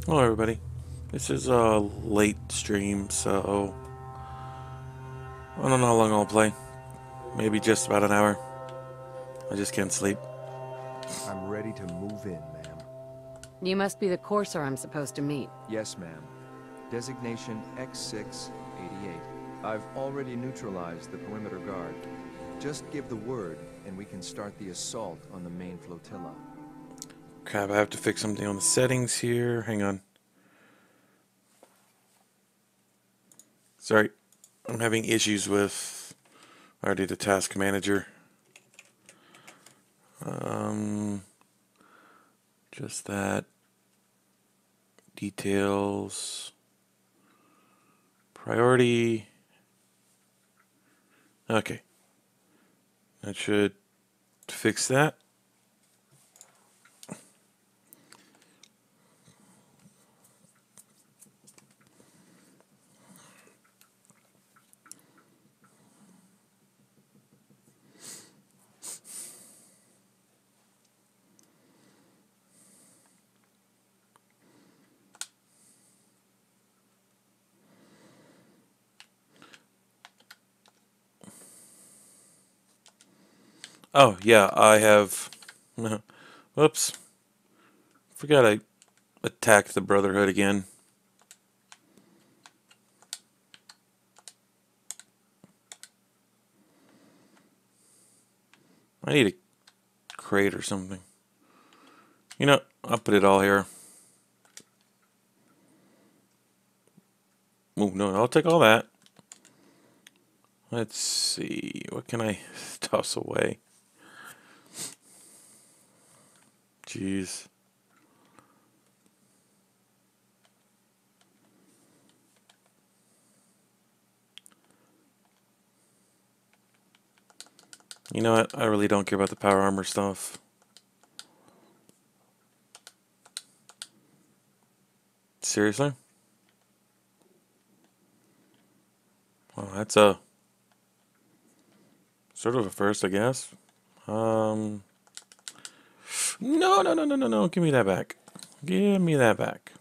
Hello everybody. This is a late stream, so I don't know how long I'll play. Maybe just about an hour. I just can't sleep. I'm ready to move in, ma'am. You must be the courser I'm supposed to meet. Yes, ma'am. Designation X688. I've already neutralized the perimeter guard. Just give the word, and we can start the assault on the main flotilla. Crap, I have to fix something on the settings here. Hang on. Sorry. I'm having issues with already the task manager. Just that. Details. Priority. Okay. That should fix that. Oh, yeah, I have... Whoops. Forgot I attacked the Brotherhood again. I need a crate or something. You know, I'll put it all here. Oh, no, I'll take all that. Let's see. What can I toss away? Jeez. You know what? I really don't care about the power armor stuff. Seriously? Well, that's a sort of a first, I guess. No, no, no, no, no, no. Give me that back. Give me that back.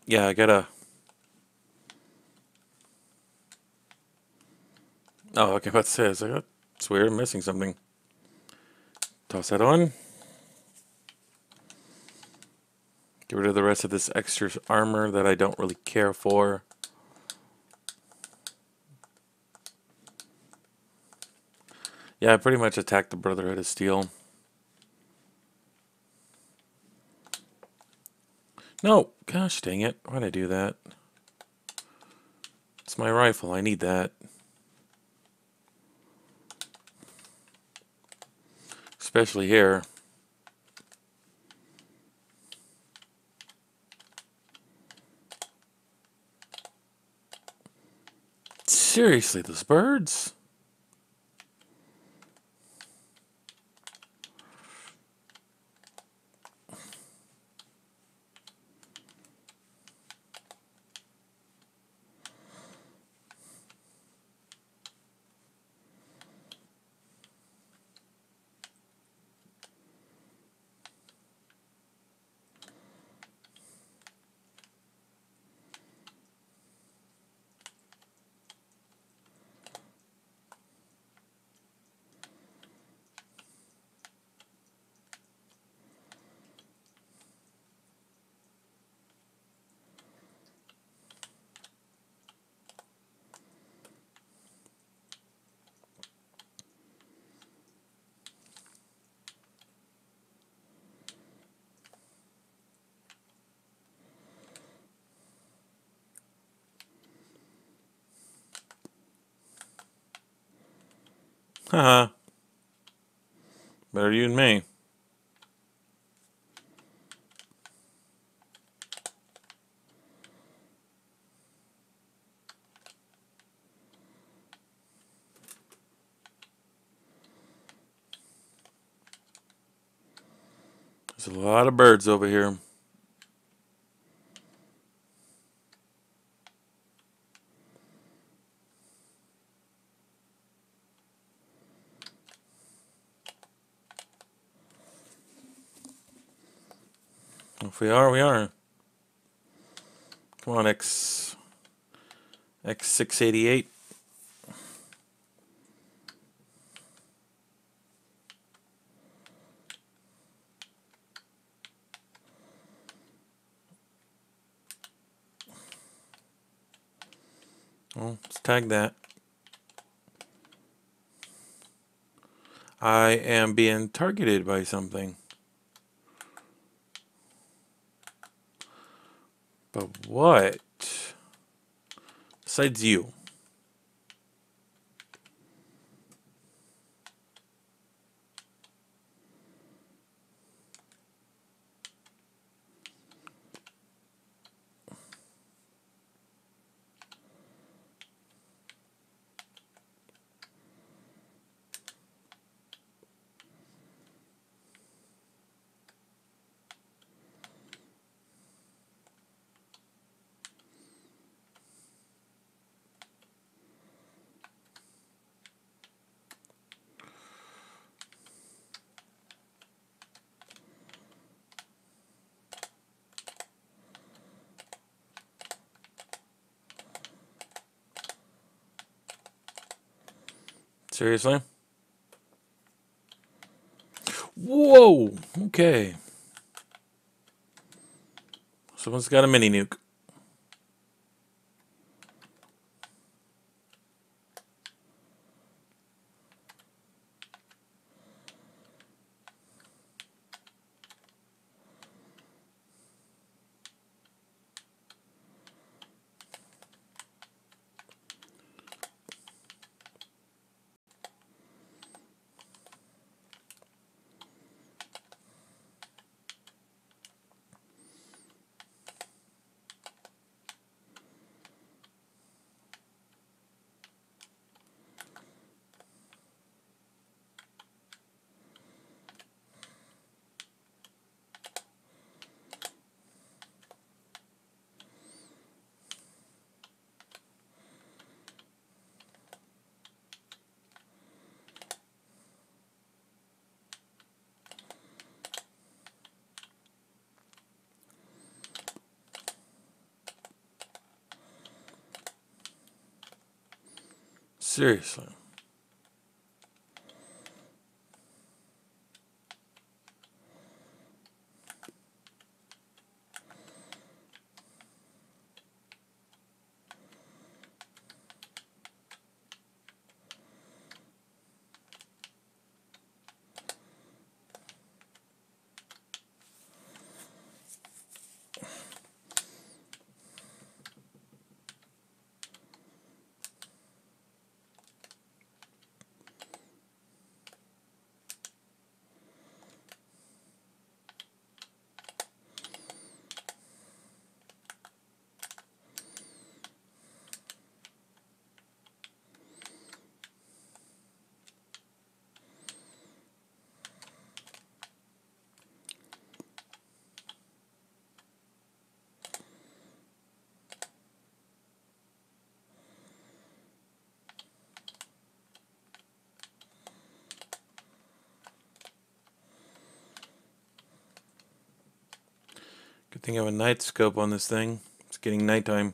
Yeah, I gotta... Oh, okay, about to say, it's weird, I'm missing something. Toss that on. Get rid of the rest of this extra armor that I don't really care for. Yeah, I pretty much attacked the Brotherhood of Steel. No! Gosh dang it. Why'd I do that? It's my rifle. I need that. Especially here. Seriously, those birds? Haha. Better you than me. There's a lot of birds over here. If we are, we are. Come on, X688. Well, let's tag that. I am being targeted by something. But what? Besides you. Seriously? Whoa! Okay. Someone's got a mini nuke. Seriously. Good thing I have a night scope on this thing. It's getting nighttime.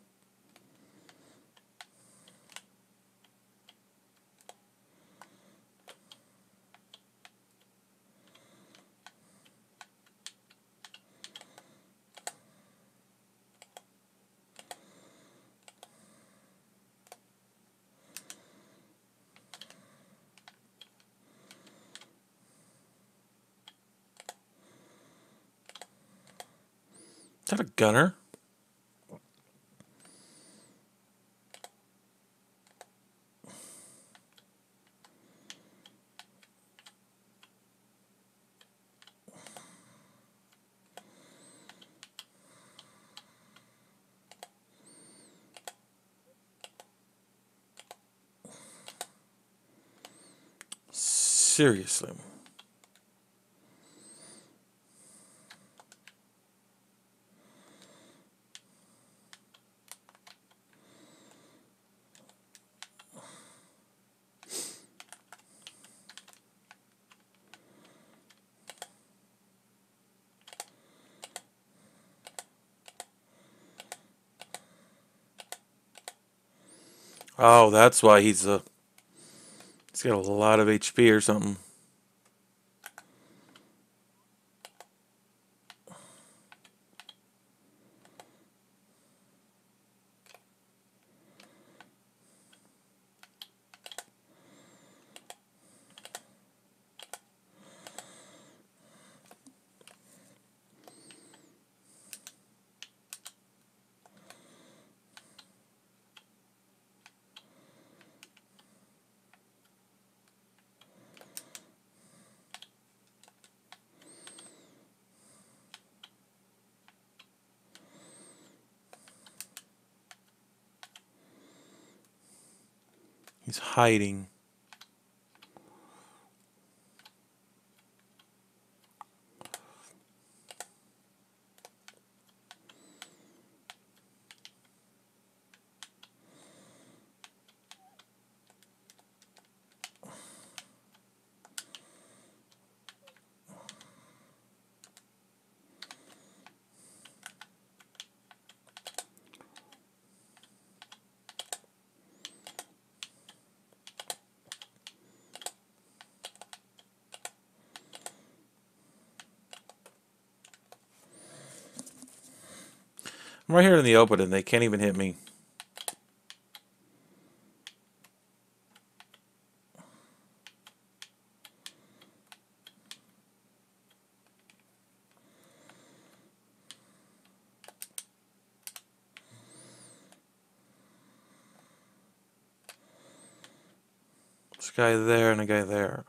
Is that a gunner? Seriously. Oh, that's why he's got a lot of HP or something. He's hiding. I'm right here in the open and they can't even hit me. This guy there and a guy there.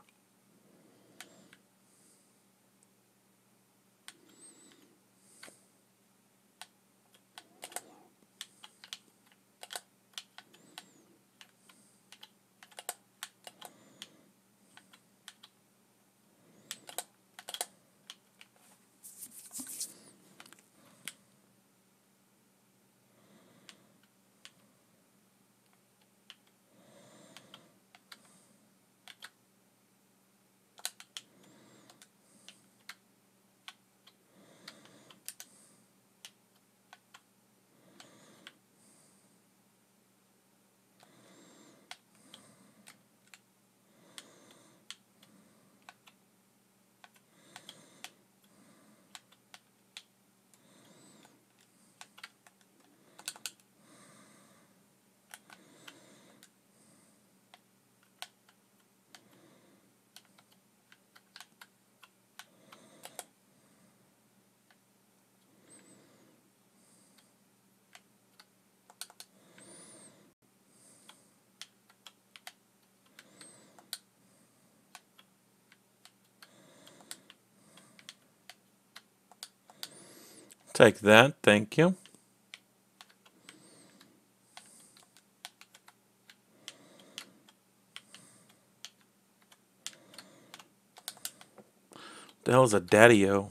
Take that, thank you. The hell is a daddy-o?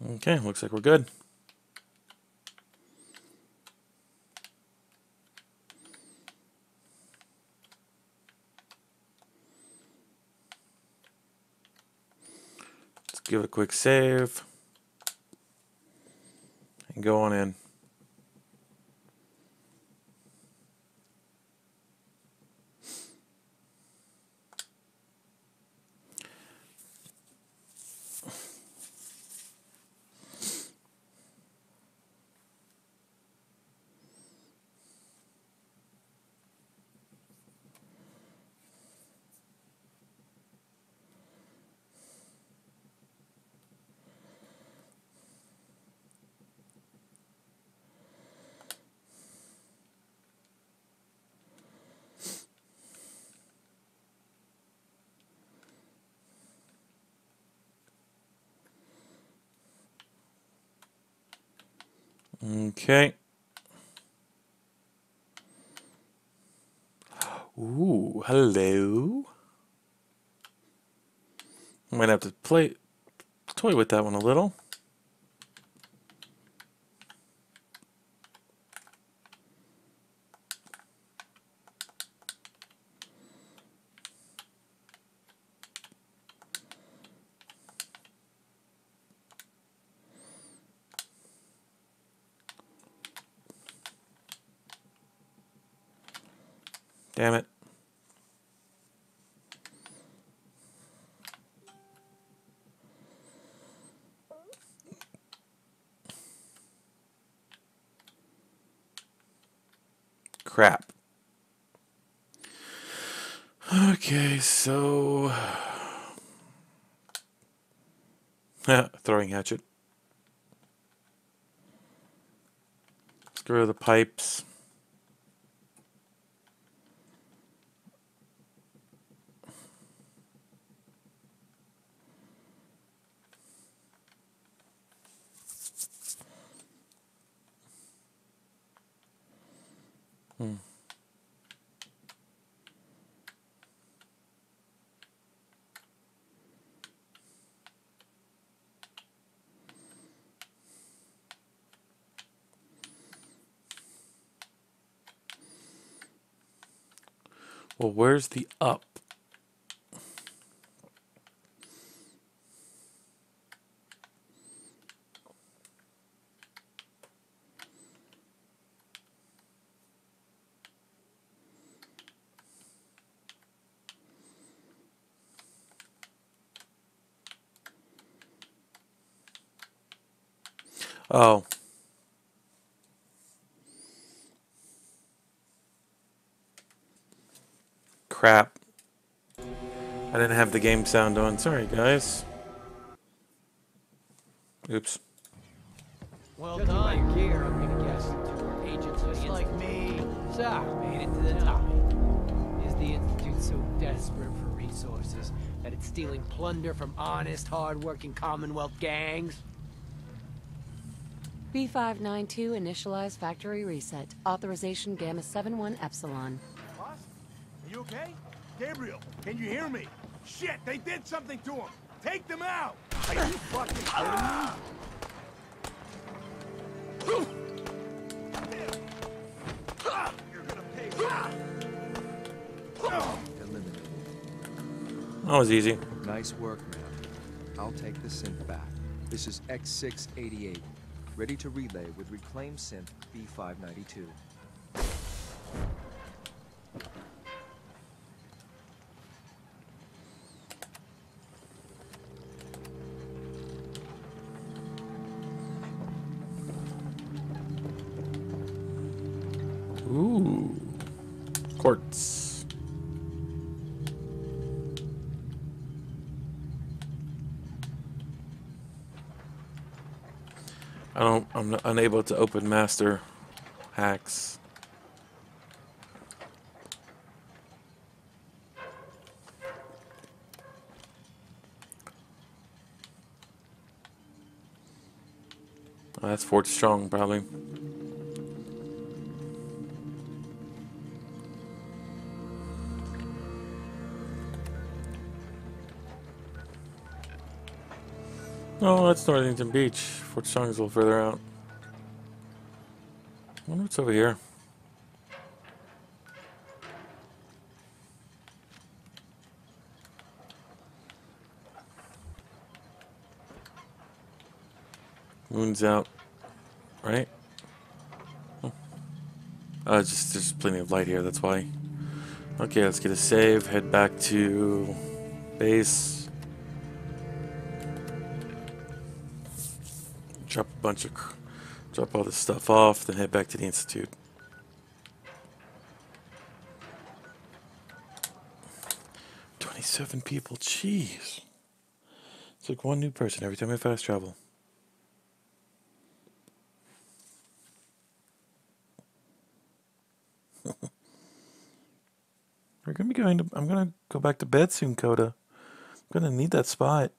Okay, looks like we're good. Let's give it a quick save. And go on in. Okay. Ooh, hello. Might have to toy with that one a little. Damn it. Crap. Okay, so... throwing hatchet. Screw the pipes. Well, where's the up? Oh. Crap. I didn't have the game sound on. Sorry, guys. Oops. Well done. Gear, I'm gonna guess. Tour agents just like me. So, made it to the top. Is the Institute so desperate for resources that it's stealing plunder from honest, hard-working Commonwealth gangs? B592 initialize factory reset. Authorization Gamma 71 Epsilon. Boss? Are you okay? Gabriel, can you hear me? Shit, they did something to him! Take them out! Are you fucking kidding me? You're gonna pay for it. Eliminated. That was easy. Nice work, man. I'll take the synth back. This is X688. Ready to relay with reclaimed synth B592. Ooh. Quartz. I'm unable to open master hacks. Oh, that's Fort Strong, probably. Oh, that's Northington Beach. Fort Strong is a little further out. I wonder what's over here. Moon's out, right? Oh, just there's plenty of light here. That's why. Okay, let's get a save. Head back to base. Drop all this stuff off. Then head back to the Institute. "27 people. Jeez. It's like one new person every time I fast travel. I'm gonna go back to bed soon, Coda. I'm gonna need that spot.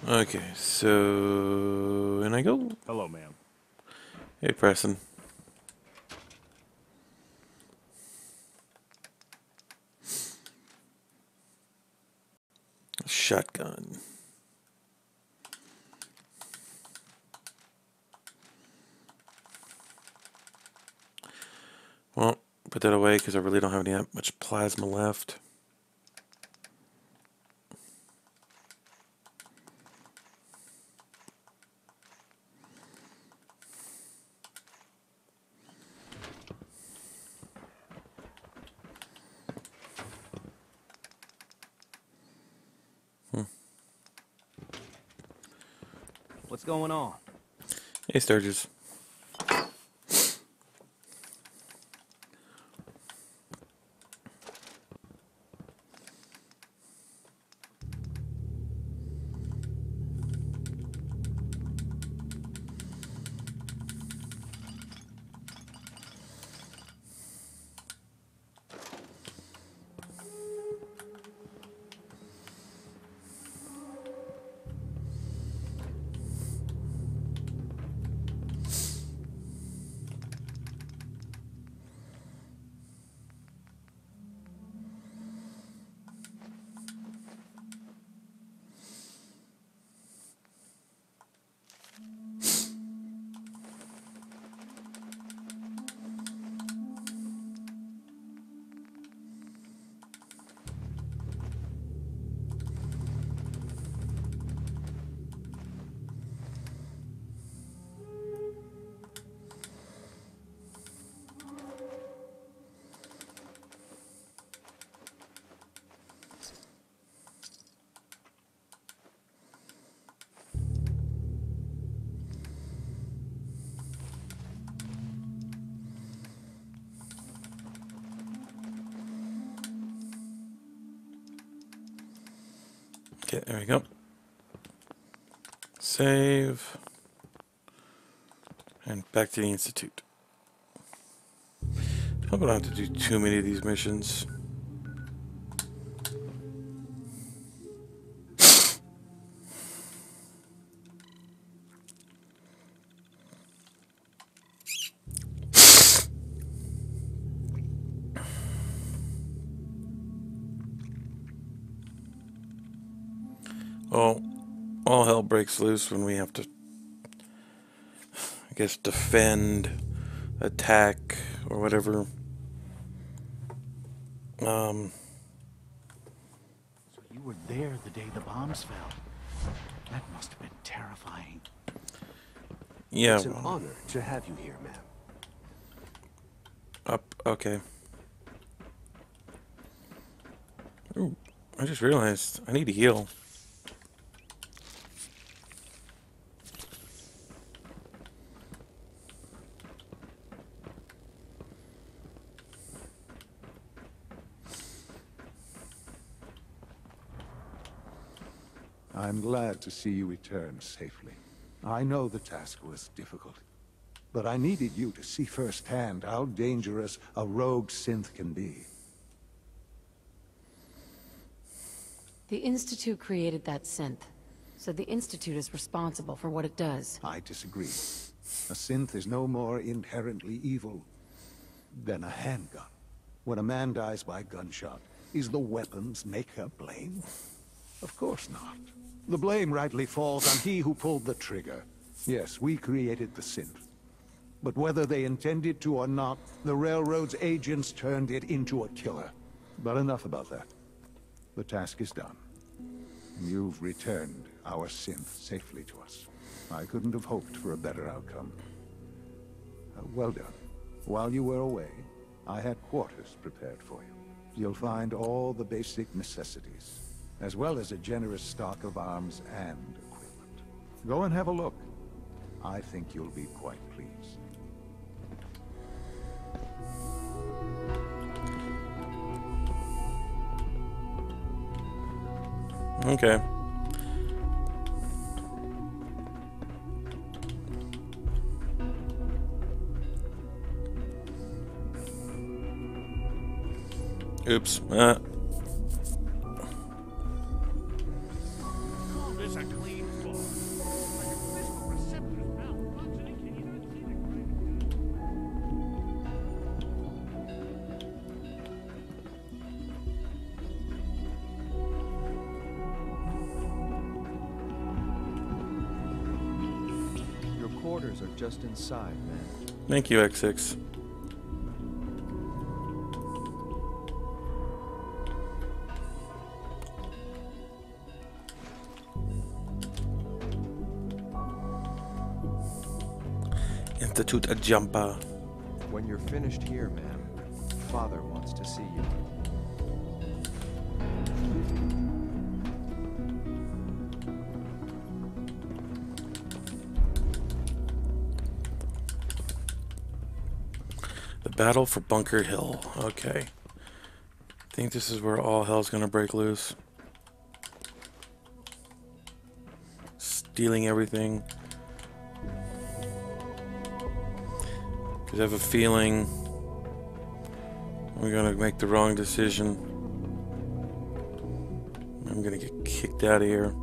Okay, so and I go. Hello, ma'am. Hey, Preston. Shotgun. Well, put that away because I really don't have any much plasma left. What's going on? Hey, Sturgis. Okay, there we go. Save. And back to the Institute. Hope I don't have to do too many of these missions. Oh, all hell breaks loose when we have to, I guess, defend, attack, or whatever. So you were there the day the bombs fell. That must have been terrifying. Yeah. It's an honor to have you here, ma'am. Up. Okay. Ooh, I just realized I need to heal. I'm glad to see you return safely. I know the task was difficult, but I needed you to see firsthand how dangerous a rogue synth can be. The Institute created that synth, so the Institute is responsible for what it does. I disagree. A synth is no more inherently evil than a handgun. When a man dies by gunshot, is the weapon's maker blamed? Of course not. The blame rightly falls on he who pulled the trigger. Yes, we created the synth. But whether they intended to or not, the Railroad's agents turned it into a killer. But enough about that. The task is done. You've returned our synth safely to us. I couldn't have hoped for a better outcome. Well done. While you were away, I had quarters prepared for you. You'll find all the basic necessities, as well as a generous stock of arms and equipment. Go and have a look. I think you'll be quite pleased. Okay. Oops. Call this a clean quarters are just inside, man. Thank you, X6. Institute a jumper. When you're finished here, ma'am, Father wants to see you. The battle for Bunker Hill. Okay. I think this is where all hell's gonna break loose. Stealing everything. Because I have a feeling we're gonna make the wrong decision. I'm gonna get kicked out of here.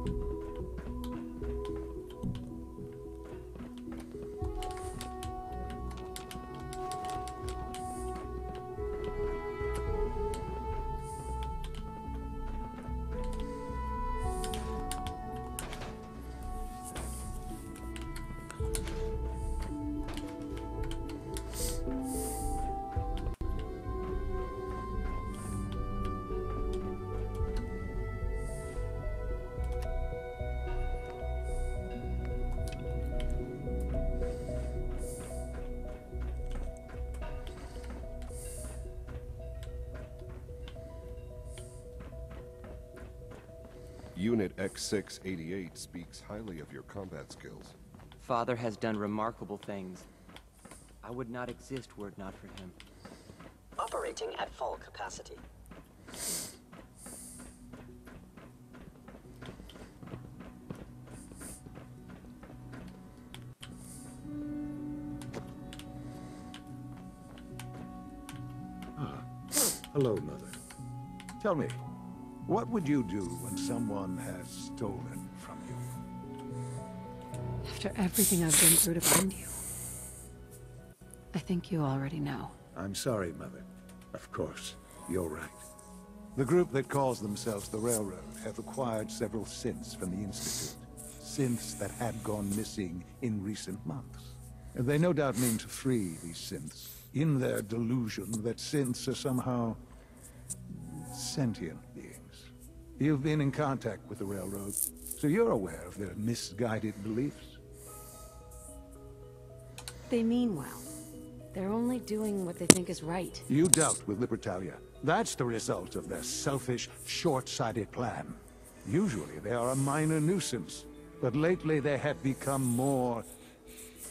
Unit X688 speaks highly of your combat skills. Father has done remarkable things. I would not exist were it not for him. Operating at full capacity. Hello, Mother. Tell me, what would you do when someone has stolen from you? After everything I've been through to find you, I think you already know. I'm sorry, Mother. Of course, you're right. The group that calls themselves the Railroad have acquired several synths from the Institute. Synths that had gone missing in recent months. And they no doubt mean to free these synths, in their delusion that synths are somehow sentient beings. You've been in contact with the Railroad, so you're aware of their misguided beliefs. They mean well. They're only doing what they think is right. You dealt with Libertalia. That's the result of their selfish, short-sighted plan. Usually they are a minor nuisance, but lately they have become more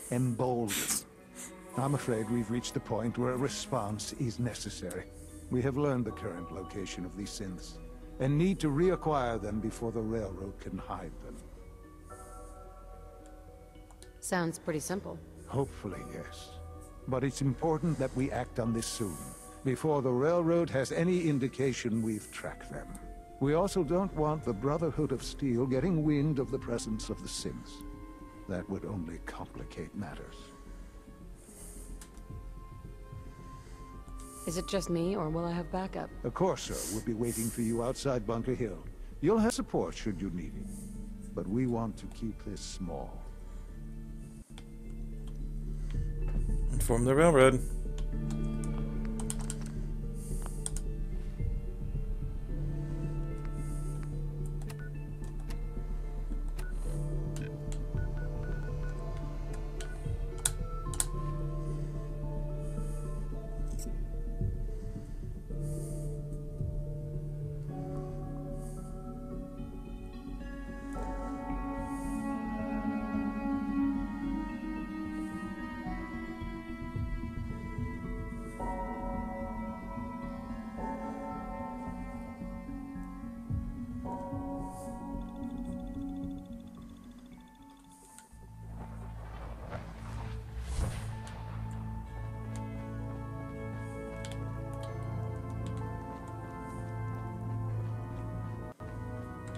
emboldened. I'm afraid we've reached the point where a response is necessary. We have learned the current location of these synths, and need to reacquire them before the Railroad can hide them. Sounds pretty simple. Hopefully, yes. But it's important that we act on this soon, before the Railroad has any indication we've tracked them. We also don't want the Brotherhood of Steel getting wind of the presence of the synths. That would only complicate matters. Is it just me, or will I have backup? A Corsair will be waiting for you outside Bunker Hill. You'll have support should you need it. But we want to keep this small. Inform the Railroad.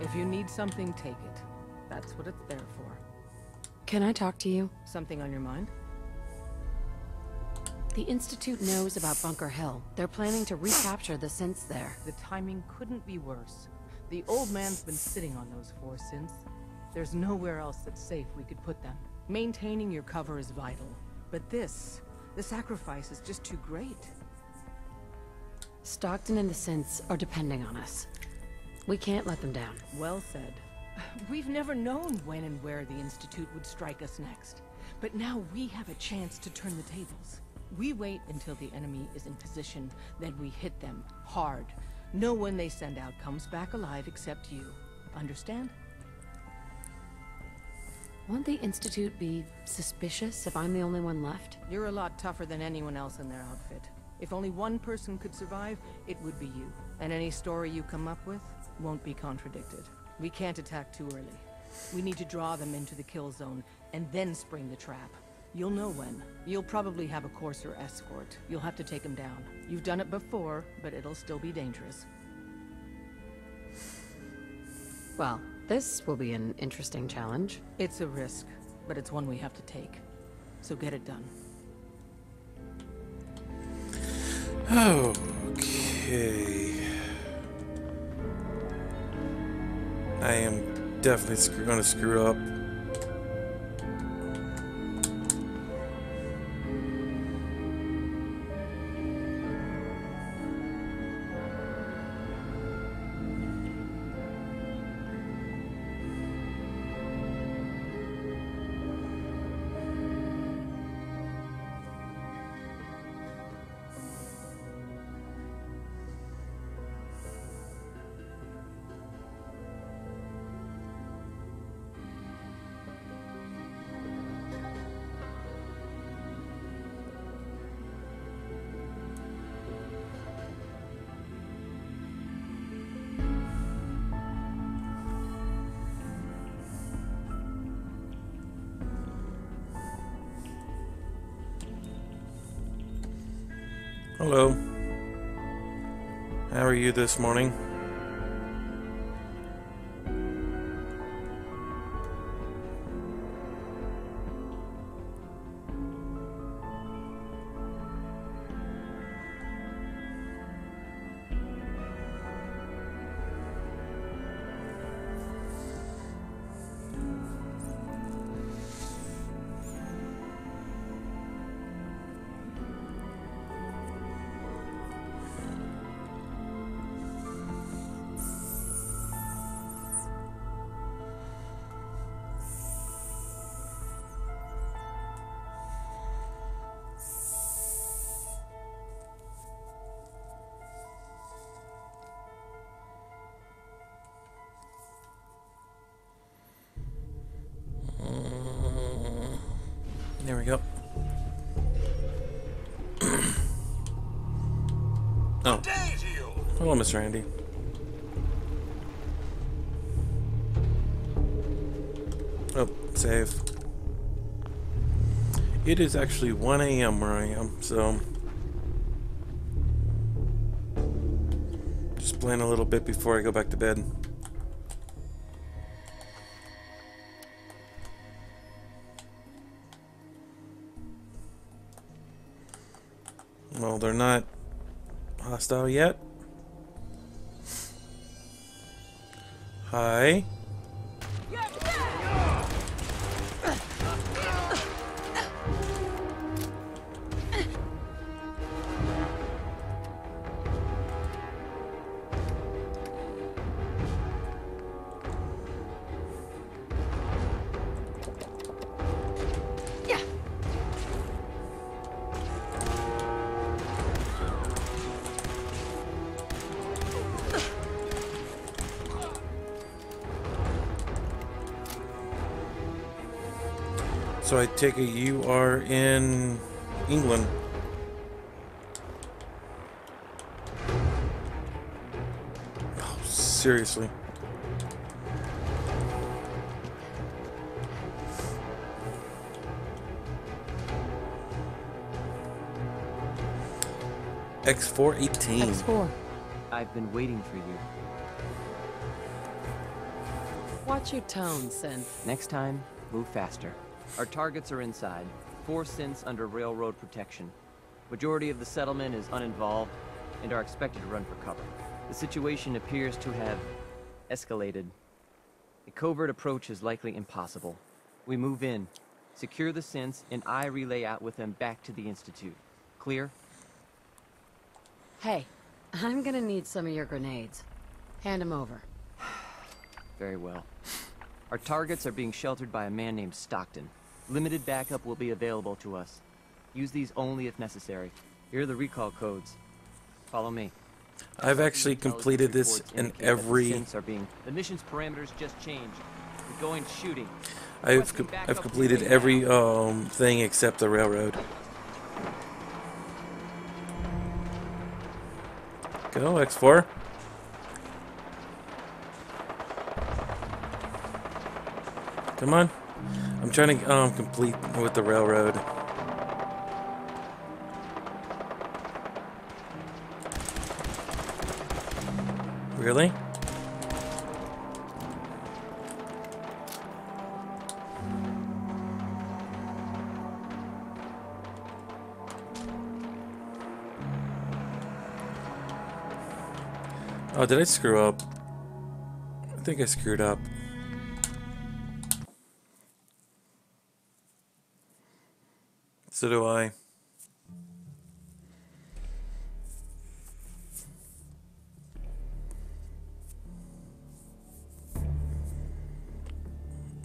If you need something, take it. That's what it's there for. Can I talk to you? Something on your mind? The Institute knows about Bunker Hill. They're planning to recapture the synths there. The timing couldn't be worse. The old man's been sitting on those 4 synths. There's nowhere else that's safe we could put them. Maintaining your cover is vital. But the sacrifice is just too great. Stockton and the Synths are depending on us. We can't let them down. Well said. We've never known when and where the Institute would strike us next. But now we have a chance to turn the tables. We wait until the enemy is in position, then we hit them hard. No one they send out comes back alive except you. Understand? Won't the Institute be suspicious if I'm the only one left? You're a lot tougher than anyone else in their outfit. If only one person could survive, it would be you. And any story you come up with won't be contradicted. We can't attack too early. We need to draw them into the kill zone, and then spring the trap. You'll know when. You'll probably have a Courser escort. You'll have to take them down. You've done it before, but it'll still be dangerous. Well, this will be an interesting challenge. It's a risk, but it's one we have to take. So get it done. Okay. I am definitely going to screw up. Hello. How are you this morning? There we go. Oh. Hello, Mr. Andy. Oh, save. It is actually 1 a.m. where I am, so just playing a little bit before I go back to bed. Well, they're not hostile yet. Hi. So I take it you are in England. Oh, seriously. X418. X4. I've been waiting for you. Watch your tone, Synth. Next time, move faster. Our targets are inside. 4 synths under railroad protection. Majority of the settlement is uninvolved and are expected to run for cover. The situation appears to have escalated. A covert approach is likely impossible. We move in, Secure the synths, and I relay out with them back to the Institute. Clear? Hey, I'm gonna need some of your grenades. Hand them over. Very well. Our targets are being sheltered by a man named Stockton. Limited backup will be available to us. Use these only if necessary. Here are the recall codes. Follow me. I've actually completed this in every... The mission's parameters just changed. We're going shooting. I've completed every thing except the railroad. Go, X4. Come on. I'm trying to complete with the railroad. Really? Oh, did I screw up? I think I screwed up. So do I.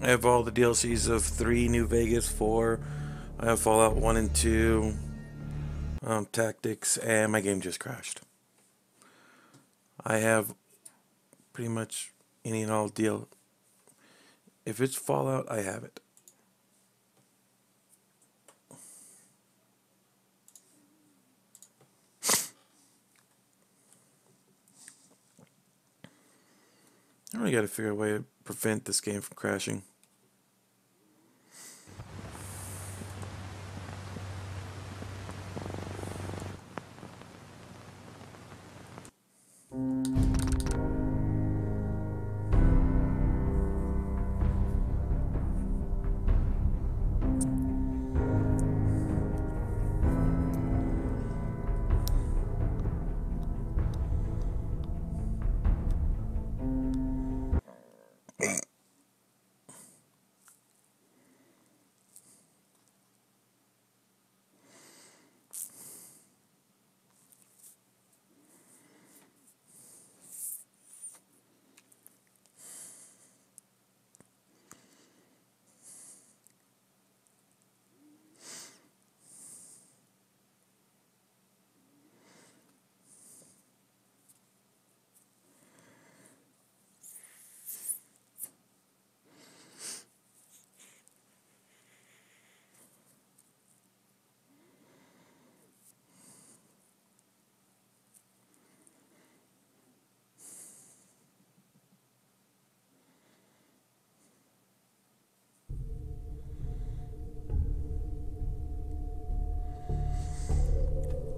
I have all the DLCs of 3, New Vegas, 4. I have Fallout 1 and 2, Tactics, and my game just crashed. I have pretty much any and all deal. If it's Fallout, I have it. I really got to figure out a way to prevent this game from crashing.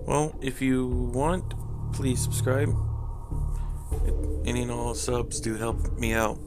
Well, if you want, please subscribe. Any and all subs do help me out.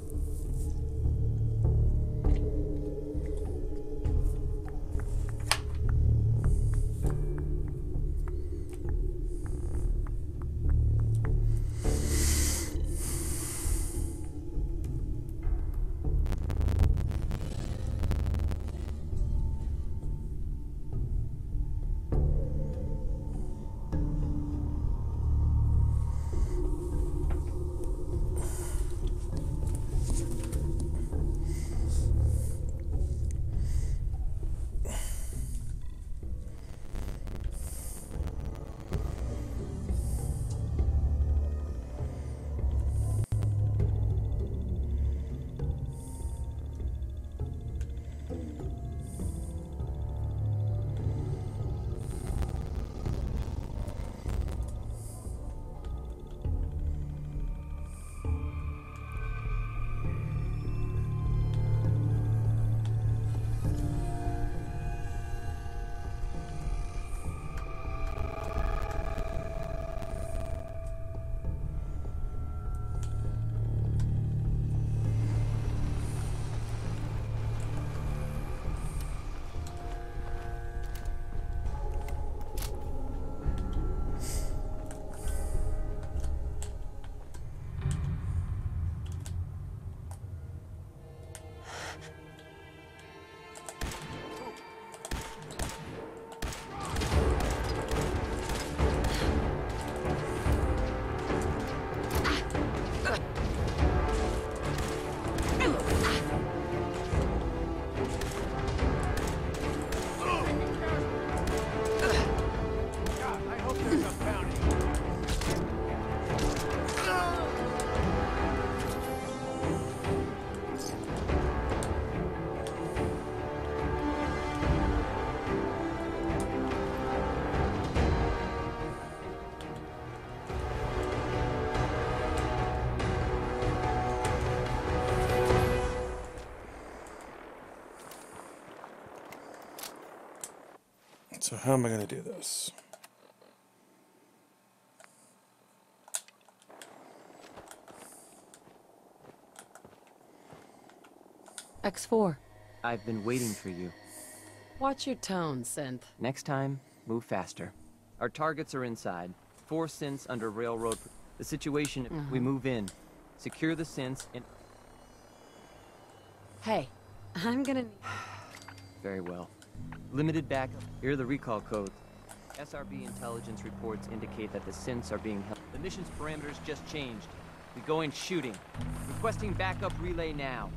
So how am I going to do this? X4. I've been waiting for you. Watch your tone, Synth. Next time, move faster. Our targets are inside. 4 synths under railroad. The situation, we move in. Secure the synths and... Hey, I'm gonna... Very well. Limited backup. Here are the recall codes. SRB intelligence reports indicate that the synths are being held. The mission's parameters just changed. We go in shooting. Requesting backup relay now.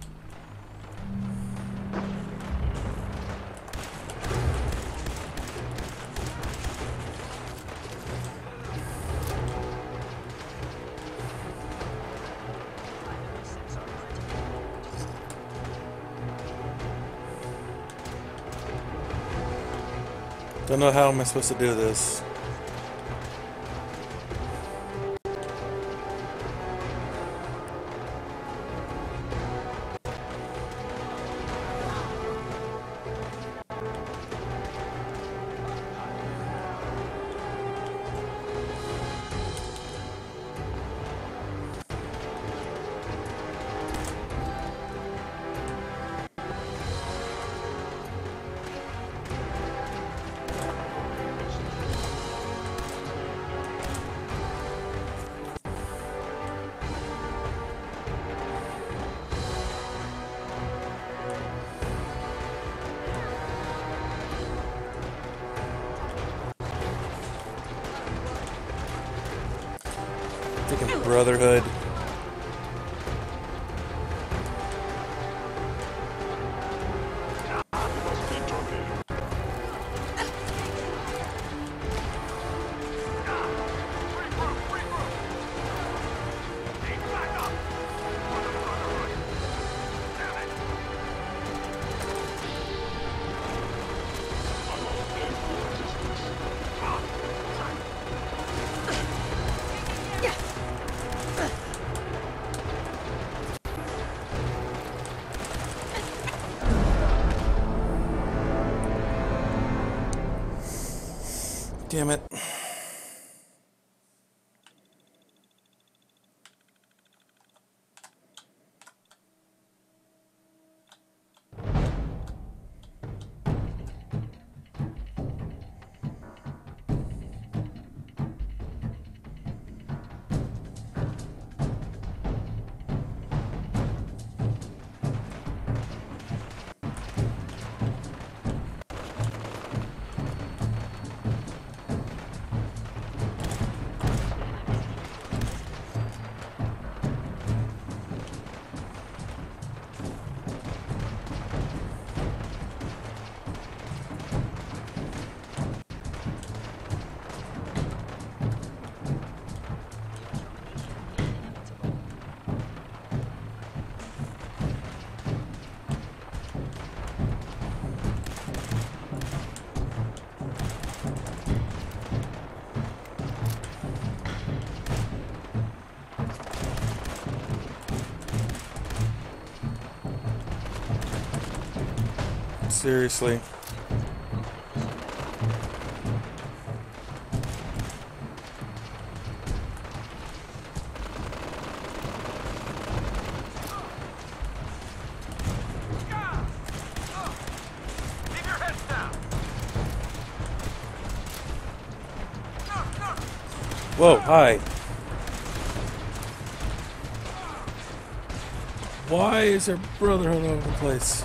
Don't know how am I supposed to do this. Freaking Brotherhood. Damn it. Seriously. Whoa, hi. Why is there Brotherhood all over the place?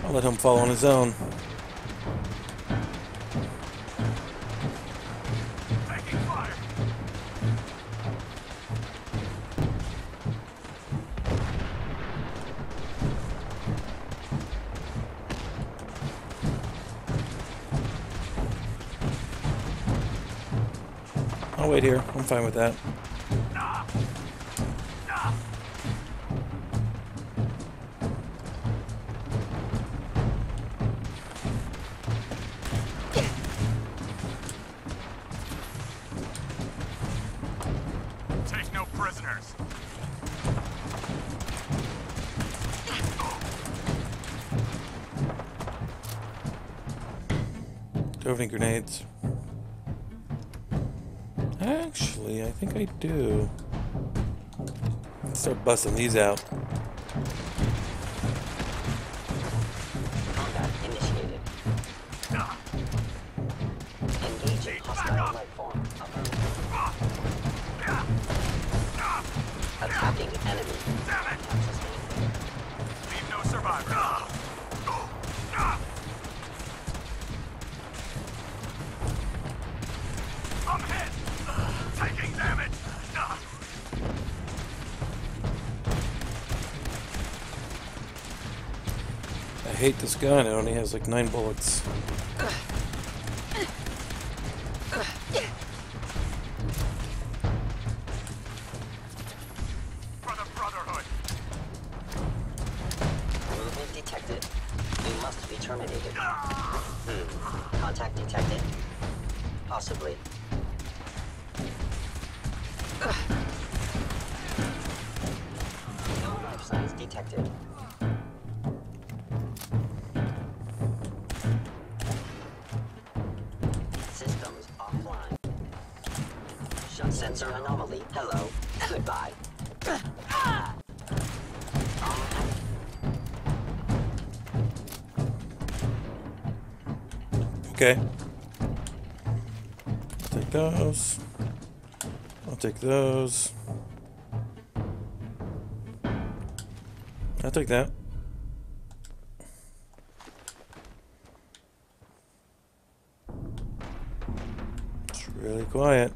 I'll let him fall on his own. I'll wait here. I'm fine with that. Do I have any grenades? Actually, I think I do. Let's start busting these out. Combat initiated. Engaging hostile life form. Attacking enemy. Leave no survivors. I'm hit. Taking damage. I hate this gun. It only has like 9 bullets. For the Brotherhood. Movement detected. You must be terminated. Contact detected. Possibly. No life signs detected. Systems offline. Shut sensor anomaly. Hello. Goodbye. Okay. Take those. I'll take those. I'll take that. It's really quiet.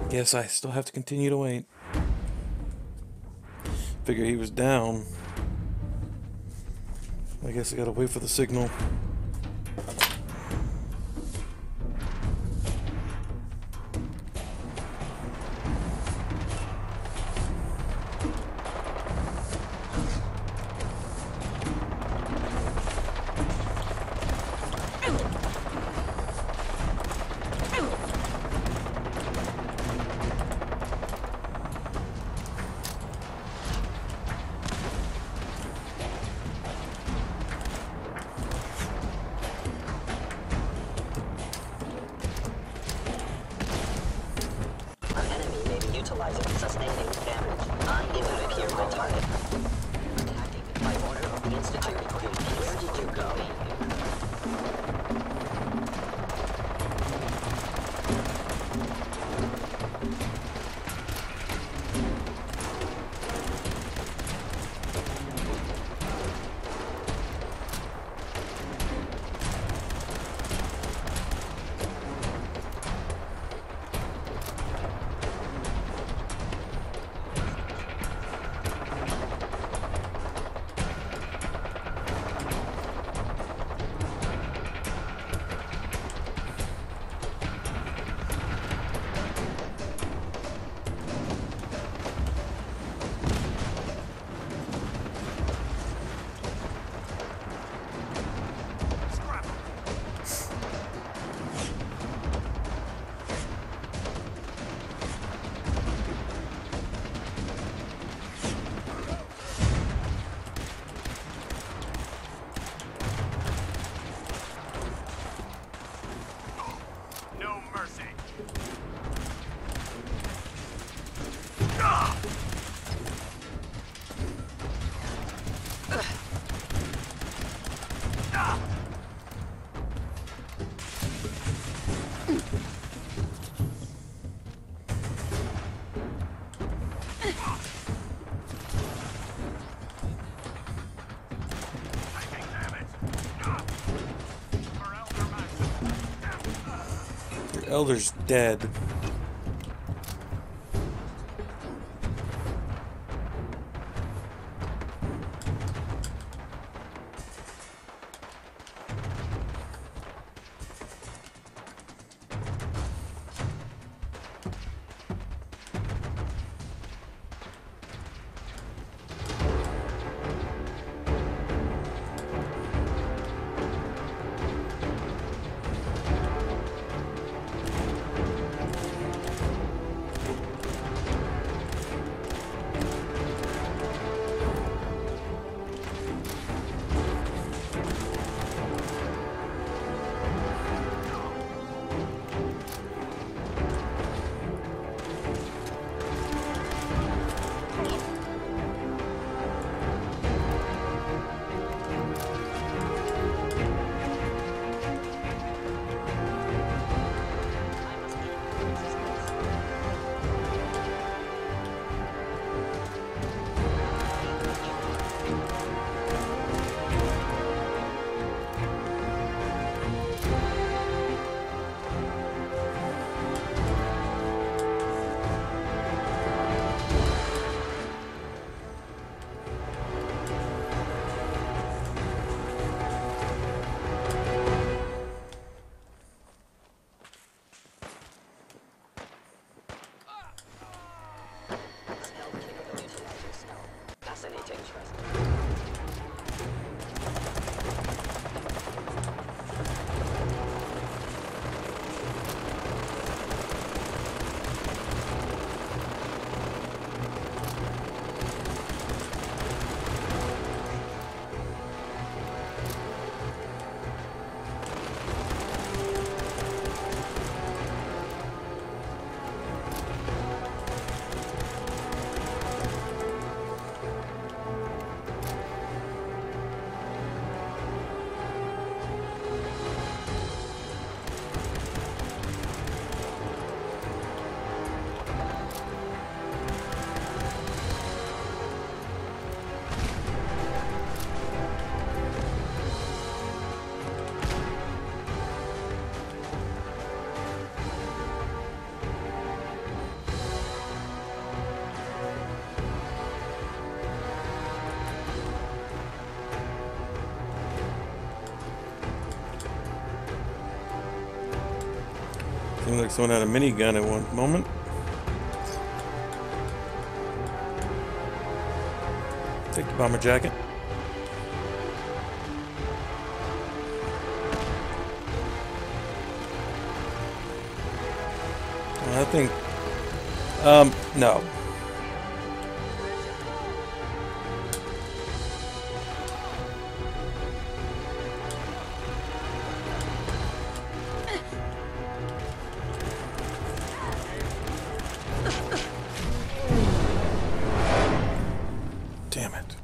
Guess I still have to continue to wait. Figure he was down. I guess I gotta wait for the signal. Sustaining damage. Unable to hear my target. Attacking by order of the Institute. Where did you go? Elder's dead. Seems like someone had a minigun at one moment. Take the bomber jacket. I think, no. Damn it.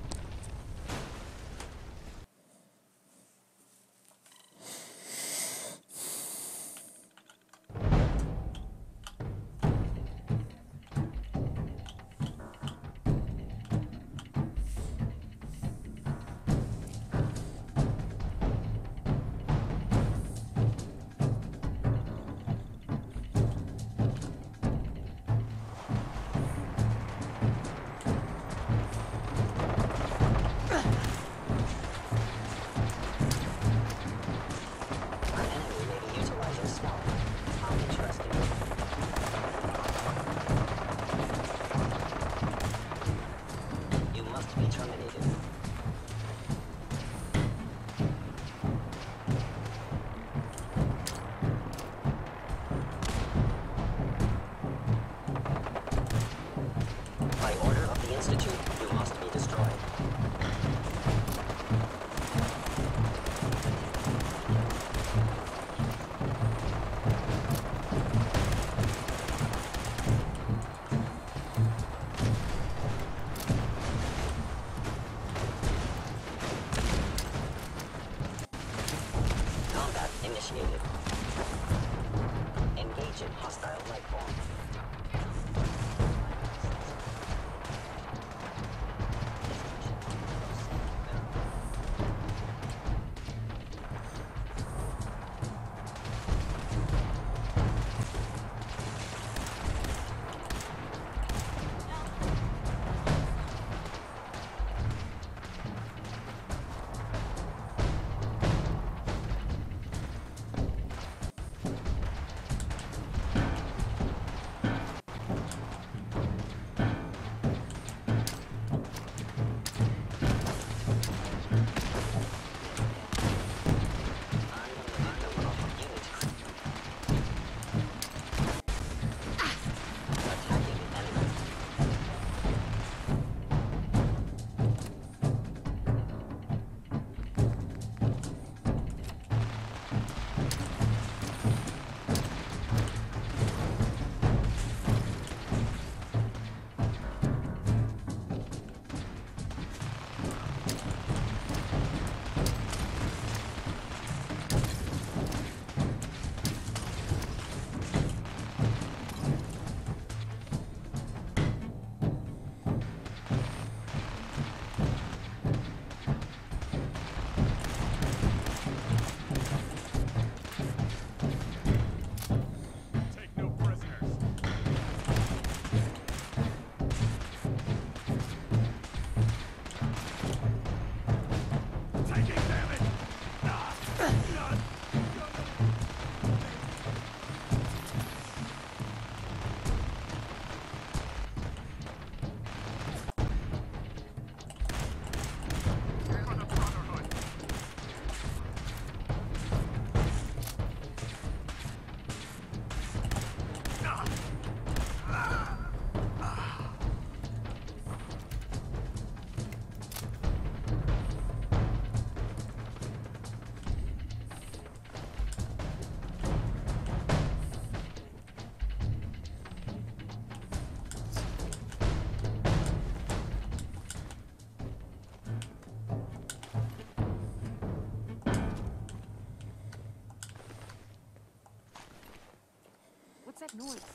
What's that noise?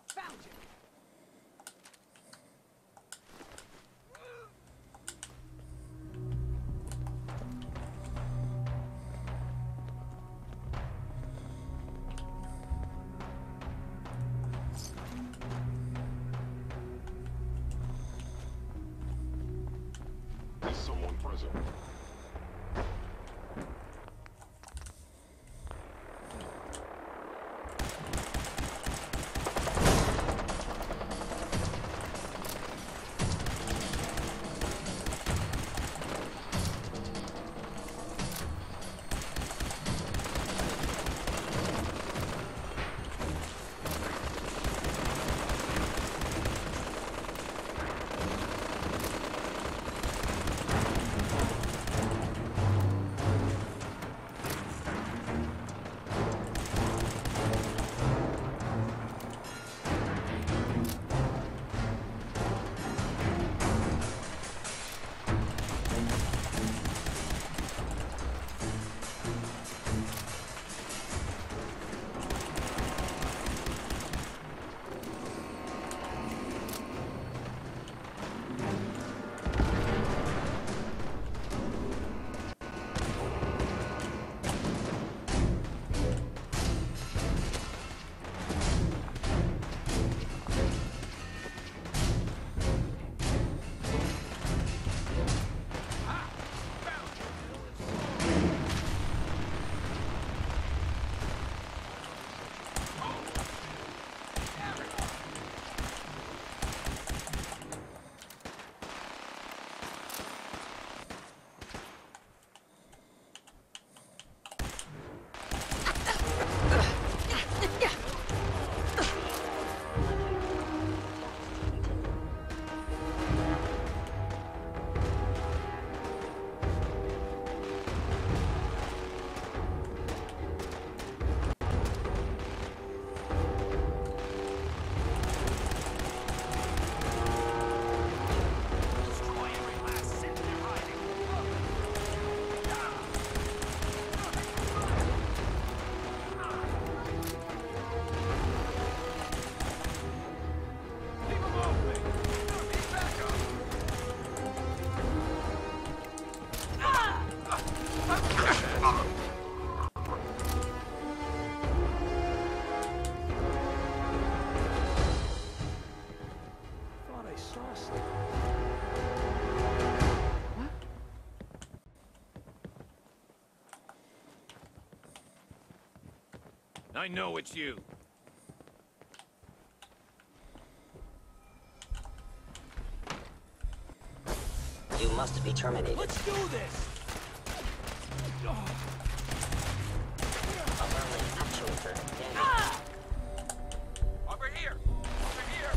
Found you! Is someone present? I know it's you. You must be terminated. Let's do this! Affirming actuator damage. Over here! Over here!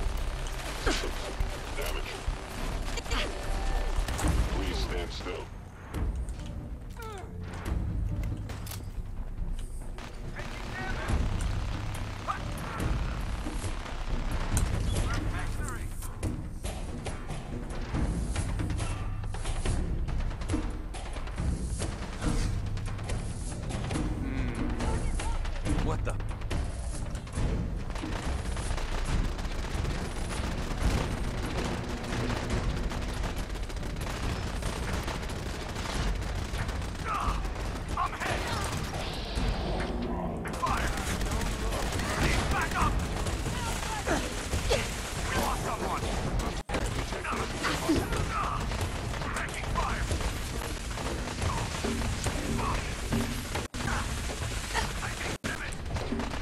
Damage. Please stand still. What the? I'm hit! Fire! Please back up! We lost someone! Taking fire! Taking damage!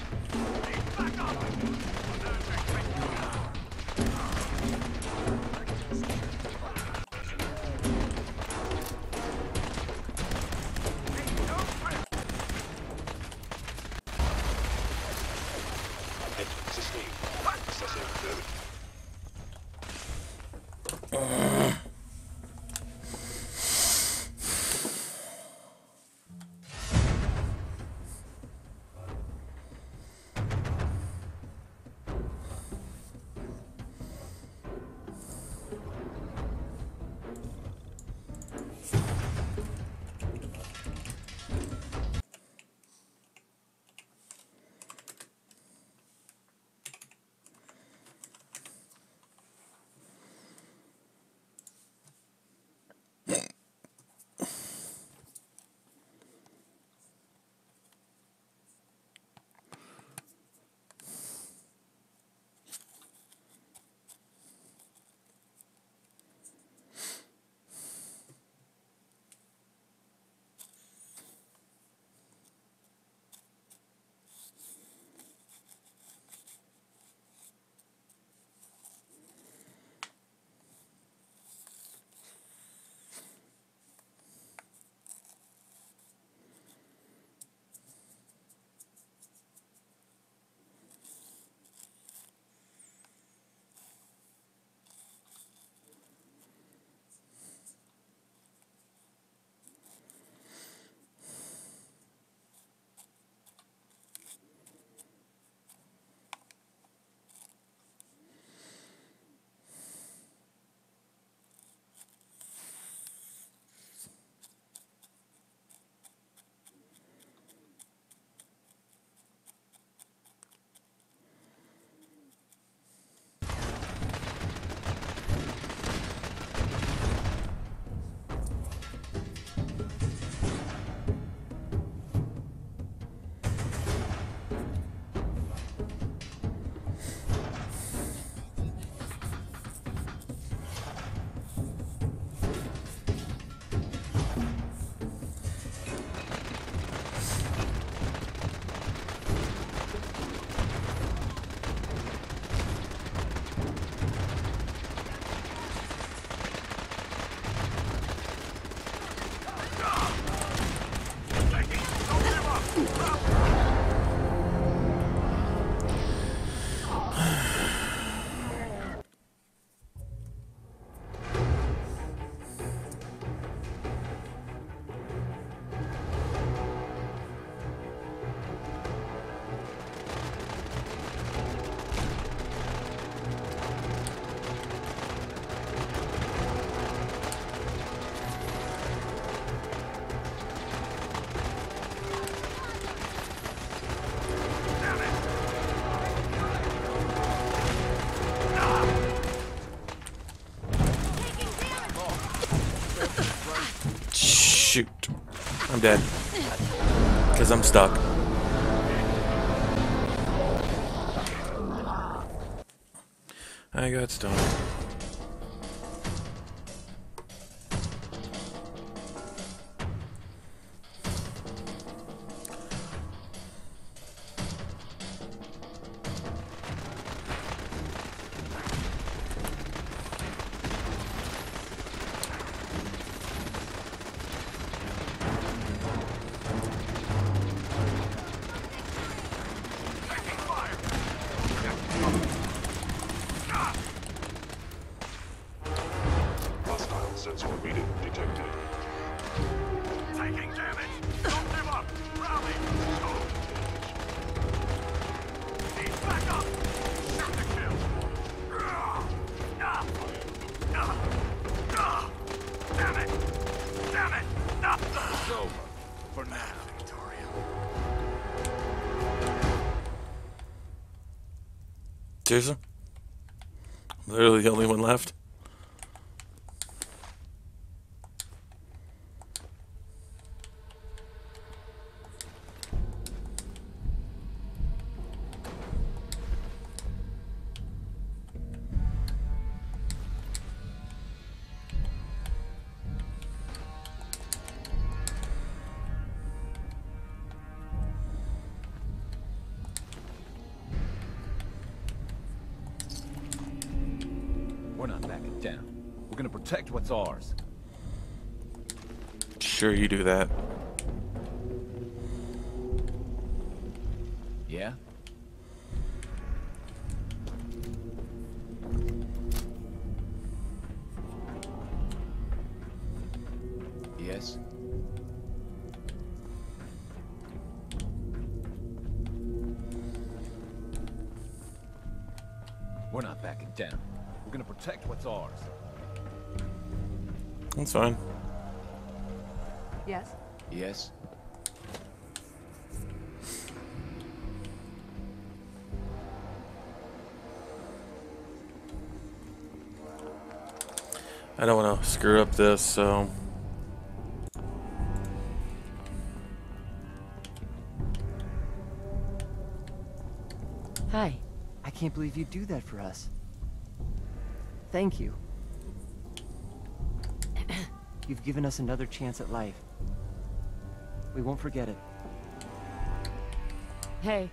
dead. Because I'm stuck. I got stone. Sensor reading detected. Taking damage! Don't give up! Rally! He's back up! Shoot the kill! Damn it! Damn it! It's over. For now, Victoria. Seriously? Literally the only one left? We're not backing down. We're gonna protect what's ours. Sure, you do that. Yeah? Yes? We're not backing down. We're gonna protect what's ours. That's fine. Yes? Yes? I don't want to screw up this, so... Hi. I can't believe you'd do that for us. Thank you. You've given us another chance at life. We won't forget it. Hey.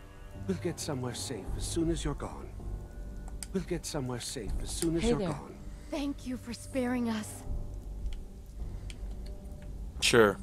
We'll get somewhere safe as soon as you're gone. We'll get somewhere safe as soon as Hey you're there. gone. Thank you for sparing us. Sure.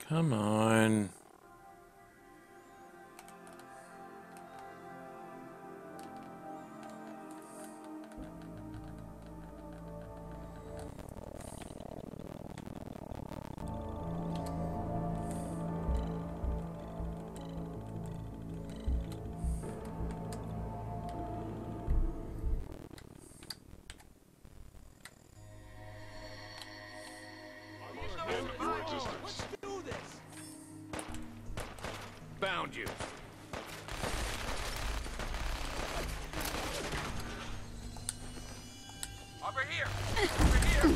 Come on. Let's do this. Found you. Over here! Over here!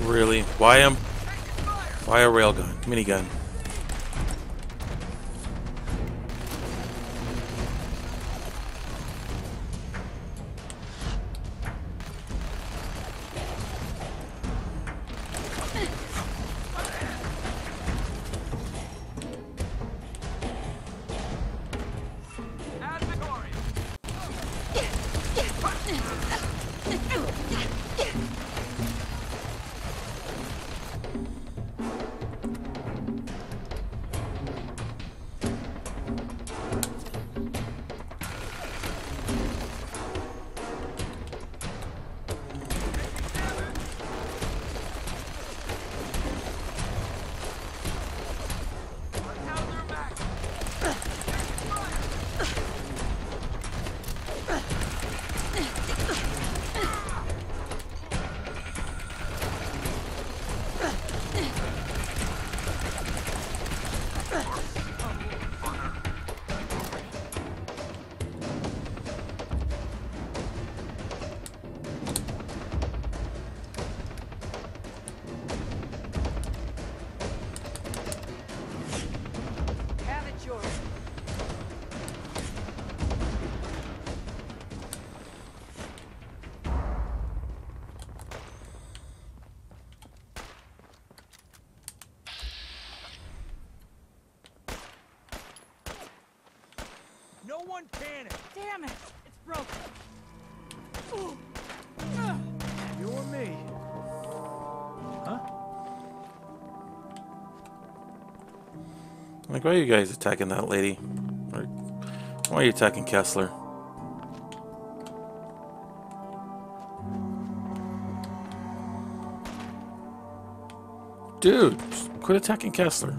Really? Why a railgun? Minigun. No one panic. Damn it! It's broken! You or me? Huh? Like, why are you guys attacking that lady? Or why are you attacking Kessler? Dude, just quit attacking Kessler.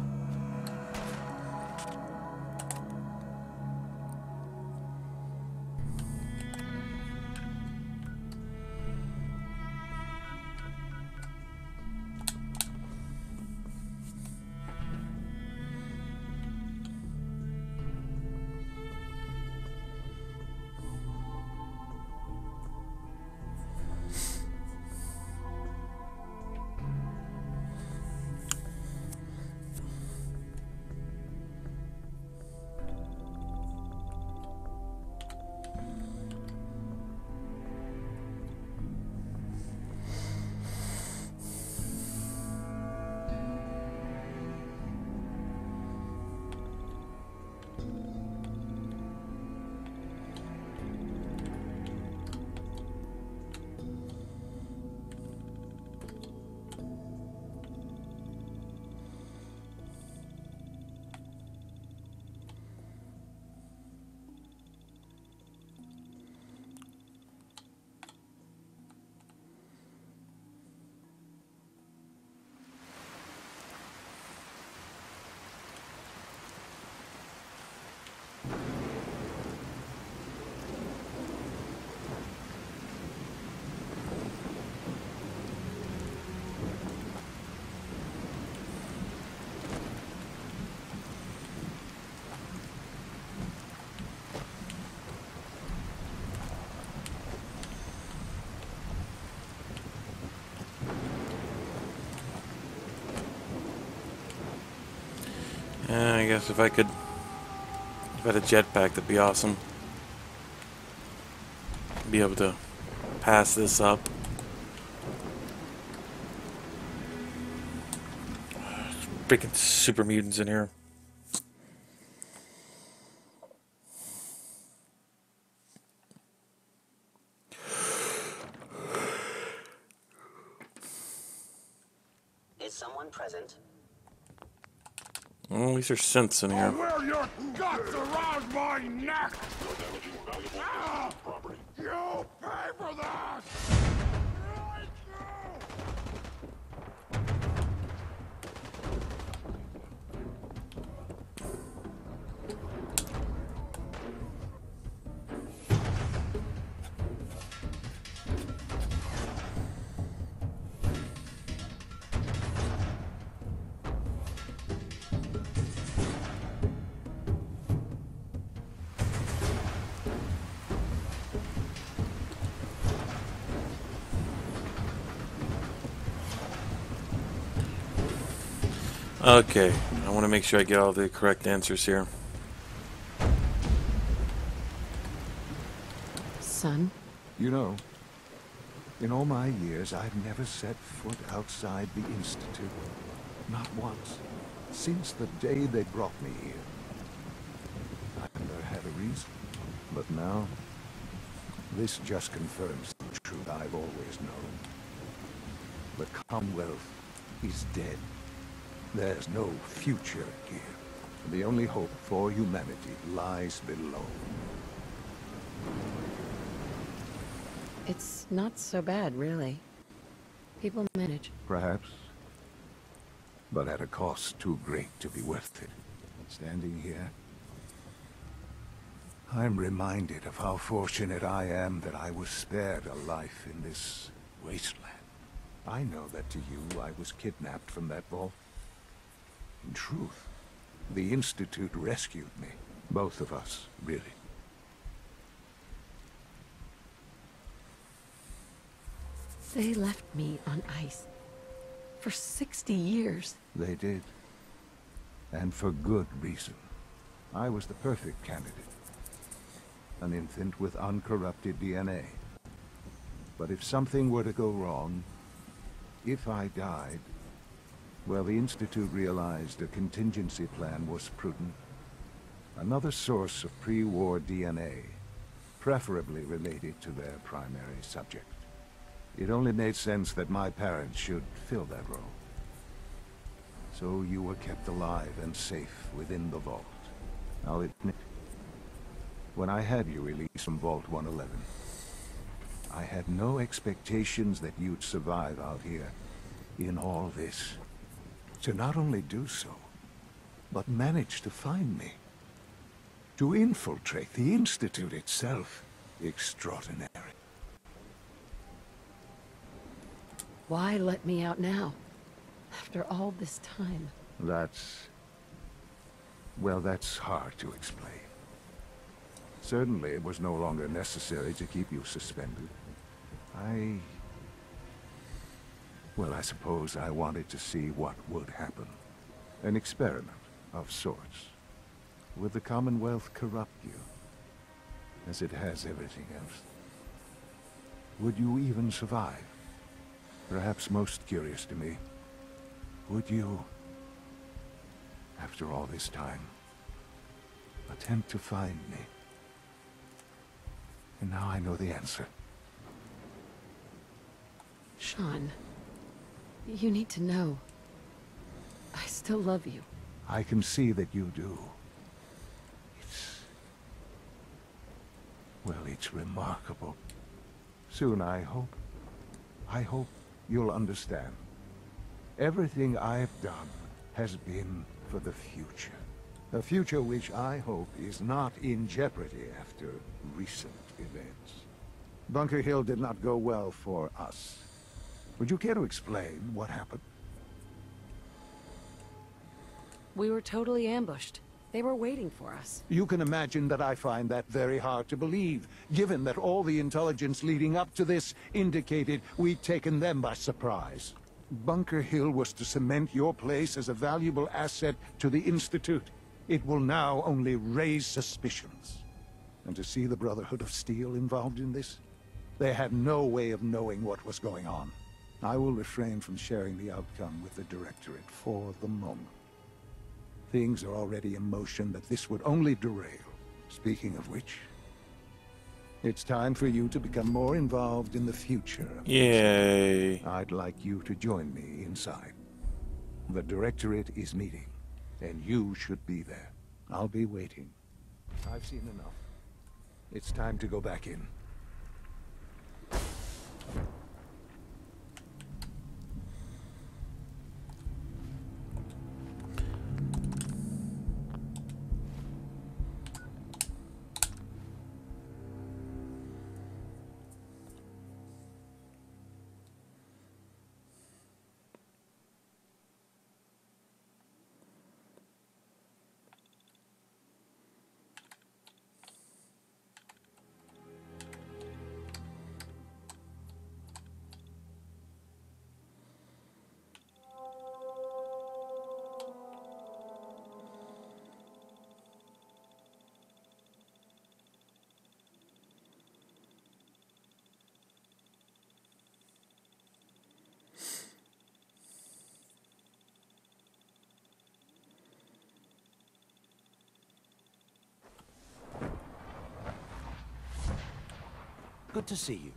I guess if I had a jetpack, that'd be awesome. Be able to pass this up. freaking super mutants in here. Is someone present? Oh, these are synths in here. Wear your guts around my neck! Ah! You pay for that! Okay, I want to make sure I get all the correct answers here. Son? You know, in all my years, I've never set foot outside the Institute. Not once. Since the day they brought me here. I've never had a reason. But now, this just confirms the truth I've always known. The Commonwealth is dead. There's no future here. The only hope for humanity lies below. It's not so bad, really. People manage. Perhaps. But at a cost too great to be worth it. Standing here, I'm reminded of how fortunate I am that I was spared a life in this wasteland. I know that to you, I was kidnapped from that vault. In truth, the Institute rescued me. Both of us, really. They left me on ice. For 60 years. They did. And for good reason. I was the perfect candidate. An infant with uncorrupted DNA. But if something were to go wrong, if I died, well, the Institute realized a contingency plan was prudent. Another source of pre-war DNA, preferably related to their primary subject. It only made sense that my parents should fill that role. So you were kept alive and safe within the vault. I'll admit, when I had you released from Vault 111, I had no expectations that you'd survive out here in all this. To not only do so, but manage to find me. To infiltrate the Institute itself. Extraordinary. Why let me out now? After all this time. Well, that's hard to explain. Certainly it was no longer necessary to keep you suspended. Well, I suppose I wanted to see what would happen. An experiment of sorts. Would the Commonwealth corrupt you? As it has everything else. Would you even survive? Perhaps most curious to me, would you, after all this time, attempt to find me? And now I know the answer. Sean, you need to know. I still love you. I can see that you do. It's remarkable. Soon, I hope you'll understand. Everything I've done has been for the future. A future which I hope is not in jeopardy after recent events. Bunker Hill did not go well for us. Would you care to explain what happened? We were totally ambushed. They were waiting for us. You can imagine that I find that very hard to believe, given that all the intelligence leading up to this indicated we'd taken them by surprise. Bunker Hill was to cement your place as a valuable asset to the Institute. It will now only raise suspicions. And to see the Brotherhood of Steel involved in this? They had no way of knowing what was going on. I will refrain from sharing the outcome with the Directorate for the moment. Things are already in motion that this would only derail. Speaking of which, it's time for you to become more involved in the future. Yay. I'd like you to join me inside. The Directorate is meeting, and you should be there. I'll be waiting. I've seen enough. It's time to go back in. Good to see you.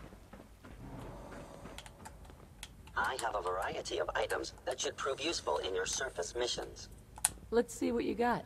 I have a variety of items that should prove useful in your surface missions. Let's see what you got.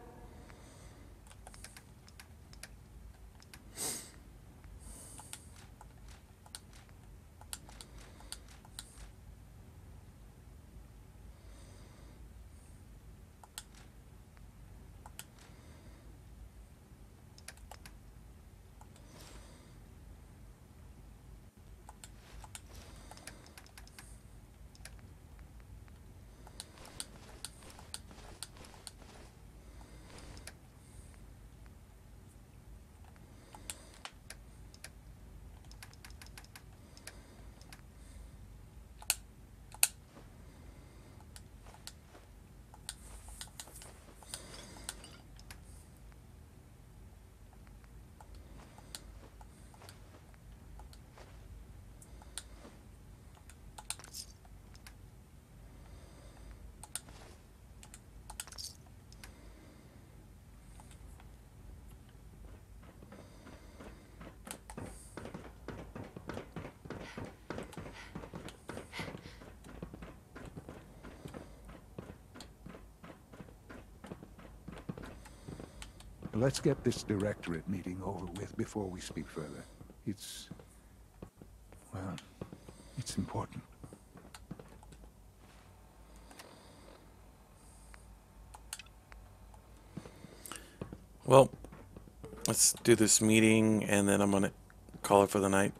Let's get this Directorate meeting over with before we speak further. Well, it's important. Well, let's do this meeting, and then I'm gonna call it for the night.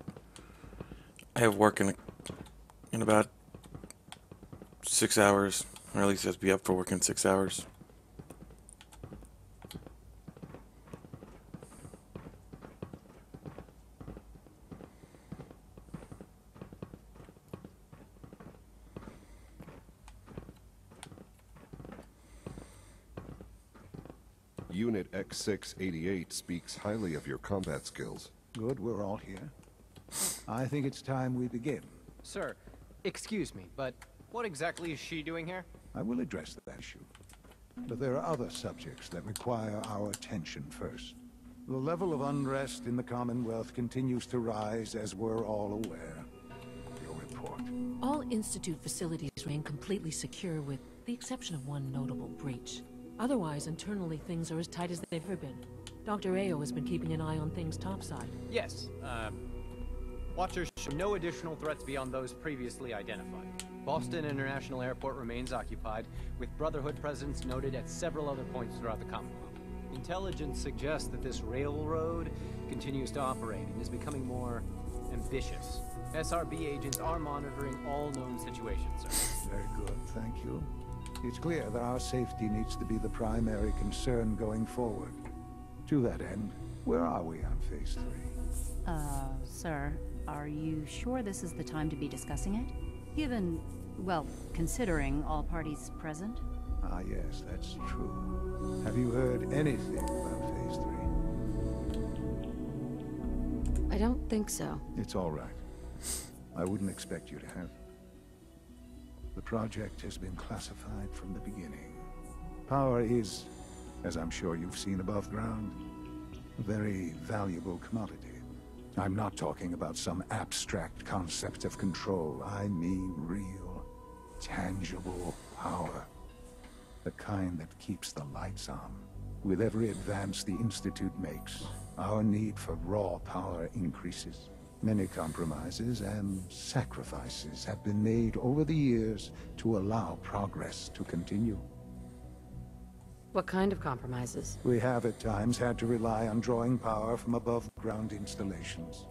I have work in about 6 hours, or at least I have to be up for work in 6 hours. Unit X688 speaks highly of your combat skills. Good, we're all here. I think it's time we begin. Sir, excuse me, but what exactly is she doing here? I will address that issue. But there are other subjects that require our attention first. The level of unrest in the Commonwealth continues to rise, as we're all aware. Your report. All Institute facilities remain completely secure with the exception of one notable breach. Otherwise, internally, things are as tight as they've ever been. Dr. Ayo has been keeping an eye on things topside. Yes, Watchers show no additional threats beyond those previously identified. Boston International Airport remains occupied, with Brotherhood presence noted at several other points throughout the Commonwealth. Intelligence suggests that this railroad continues to operate and is becoming more ambitious. SRB agents are monitoring all known situations, sir. Very good, thank you. It's clear that our safety needs to be the primary concern going forward. To that end, where are we on Phase 3? Sir, are you sure this is the time to be discussing it? Given, well, considering all parties present? Ah, yes, that's true. Have you heard anything about Phase 3? I don't think so. It's all right. I wouldn't expect you to have. The project has been classified from the beginning. Power is, as I'm sure you've seen above ground, a very valuable commodity. I'm not talking about some abstract concept of control. I mean real, tangible power. The kind that keeps the lights on. With every advance the Institute makes, our need for raw power increases. Many compromises and sacrifices have been made over the years to allow progress to continue. What kind of compromises? We have at times had to rely on drawing power from above-ground installations.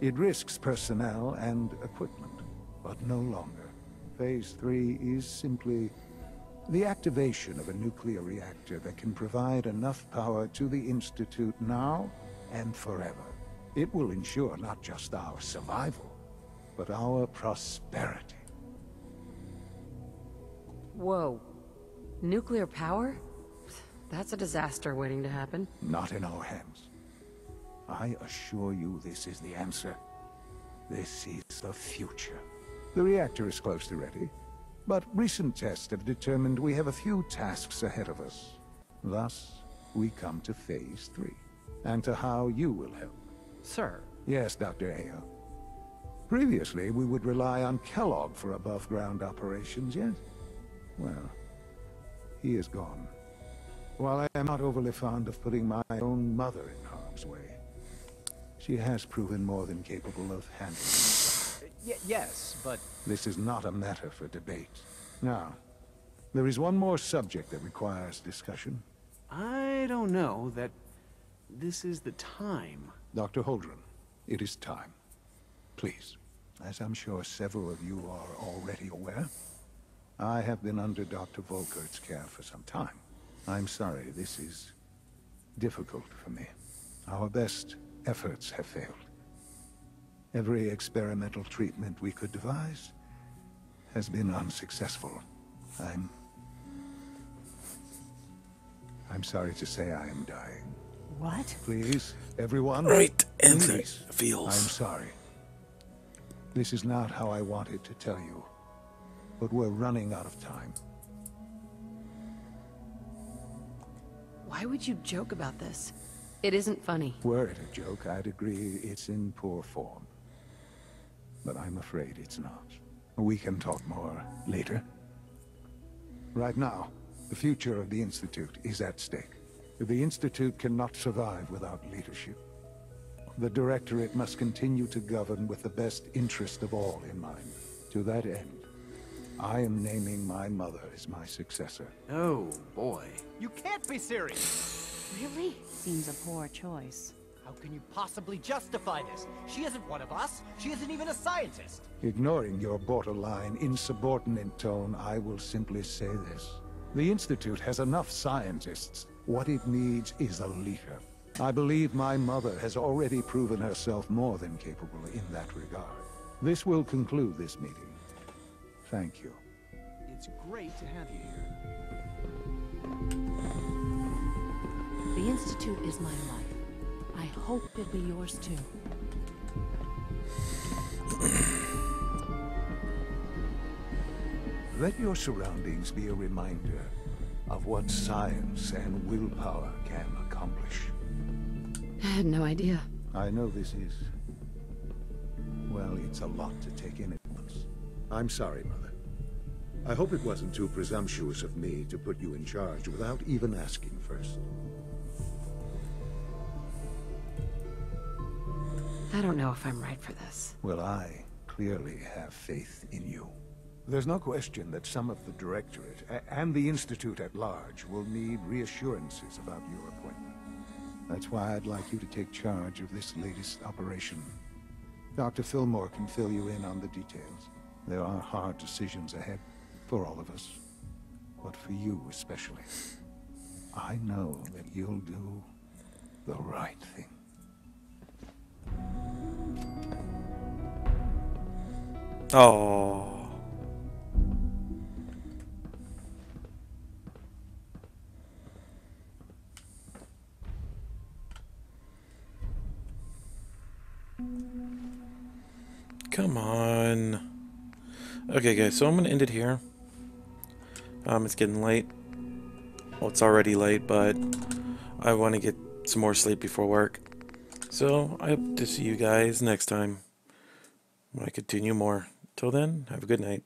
It risks personnel and equipment, but no longer. Phase 3 is simply the activation of a nuclear reactor that can provide enough power to the Institute now and forever. It will ensure not just our survival, but our prosperity. Whoa. Nuclear power? That's a disaster waiting to happen. Not in our hands. I assure you this is the answer. This is the future. The reactor is close to ready, but recent tests have determined we have a few tasks ahead of us. Thus, we come to Phase 3, and to how you will help. Sir. Yes, Dr. Ayo. Previously, we would rely on Kellogg for above-ground operations, yes? Well, he is gone. While I am not overly fond of putting my own mother in harm's way, she has proven more than capable of handling herself. Yes, but... This is not a matter for debate. Now, there is one more subject that requires discussion. I don't know that this is the time. Dr. Holdren, it is time. Please, as I'm sure several of you are already aware, I have been under Dr. Volkert's care for some time. I'm sorry, this is difficult for me. Our best efforts have failed. Every experimental treatment we could devise has been unsuccessful. I'm sorry to say I am dying. What? Please, everyone. Right in the please. feels. I'm sorry. This is not how I wanted to tell you, but we're running out of time. Why would you joke about this? It isn't funny. Were it a joke, I'd agree it's in poor form. But I'm afraid it's not. We can talk more later. Right now, the future of the Institute is at stake. The Institute cannot survive without leadership. The Directorate must continue to govern with the best interest of all in mind. To that end, I am naming my mother as my successor. Oh, boy. You can't be serious! Really? Seems a poor choice. How can you possibly justify this? She isn't one of us. She isn't even a scientist. Ignoring your borderline, insubordinate tone, I will simply say this. The Institute has enough scientists. What it needs is a leader. I believe my mother has already proven herself more than capable in that regard. This will conclude this meeting. Thank you. It's great to have you here. The Institute is my life. I hope it'll be yours too. Let your surroundings be a reminder of what science and willpower can accomplish. I had no idea. I know this is... well, it's a lot to take in at once. I'm sorry, Mother. I hope it wasn't too presumptuous of me to put you in charge without even asking first. I don't know if I'm right for this. Well, I clearly have faith in you. There's no question that some of the Directorate and the Institute at large will need reassurances about your appointment. That's why I'd like you to take charge of this latest operation. Dr. Fillmore can fill you in on the details. There are hard decisions ahead for all of us, but for you especially. I know that you'll do the right thing. Oh. Come on. Okay, guys, so I'm gonna end it here. It's getting late. Well, it's already late, but I want to get some more sleep before work. So I hope to see you guys next time when I continue more. Till then, have a good night.